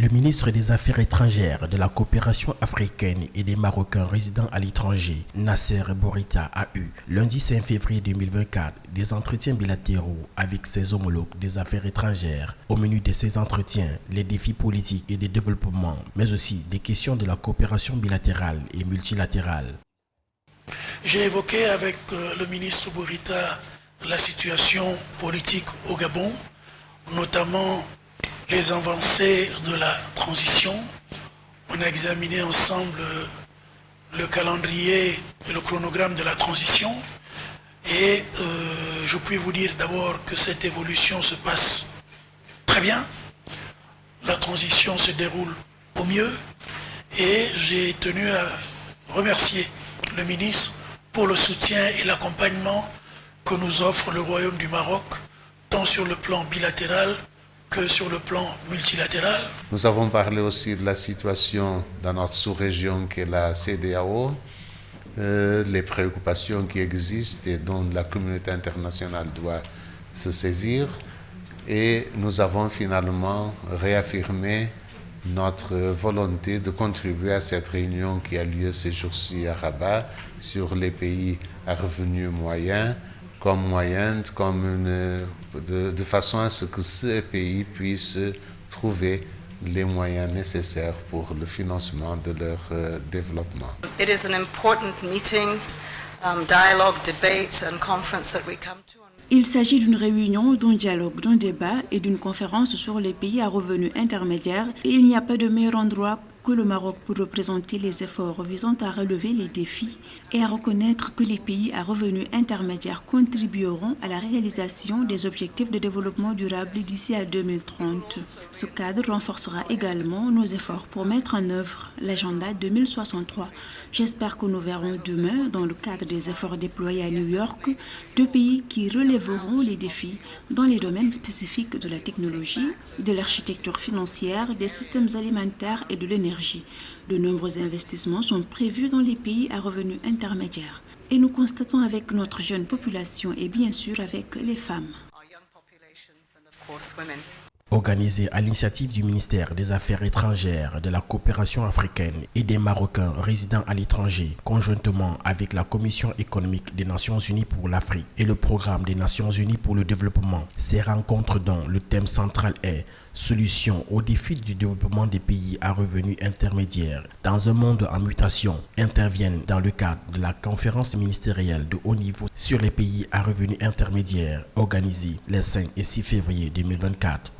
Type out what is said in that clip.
Le ministre des Affaires étrangères, de la coopération africaine et des Marocains résidant à l'étranger, Nasser Bourita, a eu, lundi 5 février 2024, des entretiens bilatéraux avec ses homologues des affaires étrangères. Au menu de ces entretiens, les défis politiques et de développement, mais aussi des questions de la coopération bilatérale et multilatérale. J'ai évoqué avec le ministre Bourita la situation politique au Gabon, notamment les avancées de la transition. On a examiné ensemble le calendrier et le chronogramme de la transition. Et je puis vous dire d'abord que cette évolution se passe très bien. La transition se déroule au mieux. Et j'ai tenu à remercier le ministre pour le soutien et l'accompagnement que nous offre le Royaume du Maroc, tant sur le plan bilatéral que sur le plan multilatéral. Nous avons parlé aussi de la situation dans notre sous-région qui est la CEDEAO, les préoccupations qui existent et dont la communauté internationale doit se saisir. Et nous avons finalement réaffirmé notre volonté de contribuer à cette réunion qui a lieu ces jours-ci à Rabat sur les pays à revenus moyens, de façon à ce que ces pays puissent trouver les moyens nécessaires pour le financement de leur développement. It is an important meeting, dialogue, debate and conference that we come to. Il s'agit d'une réunion, d'un dialogue, d'un débat et d'une conférence sur les pays à revenus intermédiaires et il n'y a pas de meilleur endroit que le Maroc pour représenter les efforts visant à relever les défis et à reconnaître que les pays à revenus intermédiaires contribueront à la réalisation des objectifs de développement durable d'ici à 2030. Ce cadre renforcera également nos efforts pour mettre en œuvre l'agenda 2063. J'espère que nous verrons demain, dans le cadre des efforts déployés à New York, deux pays qui relèveront les défis dans les domaines spécifiques de la technologie, de l'architecture financière, des systèmes alimentaires et de l'énergie. De nombreux investissements sont prévus dans les pays à revenus intermédiaires. Et nous constatons avec notre jeune population et bien sûr avec les femmes. Organisé à l'initiative du ministère des Affaires étrangères, de la coopération africaine et des Marocains résidant à l'étranger, conjointement avec la Commission économique des Nations Unies pour l'Afrique et le Programme des Nations Unies pour le développement. Ces rencontres dont le thème central est « Solutions aux défis du développement des pays à revenus intermédiaires dans un monde en mutation » interviennent dans le cadre de la conférence ministérielle de haut niveau sur les pays à revenus intermédiaires organisée les 5 et 6 février 2024.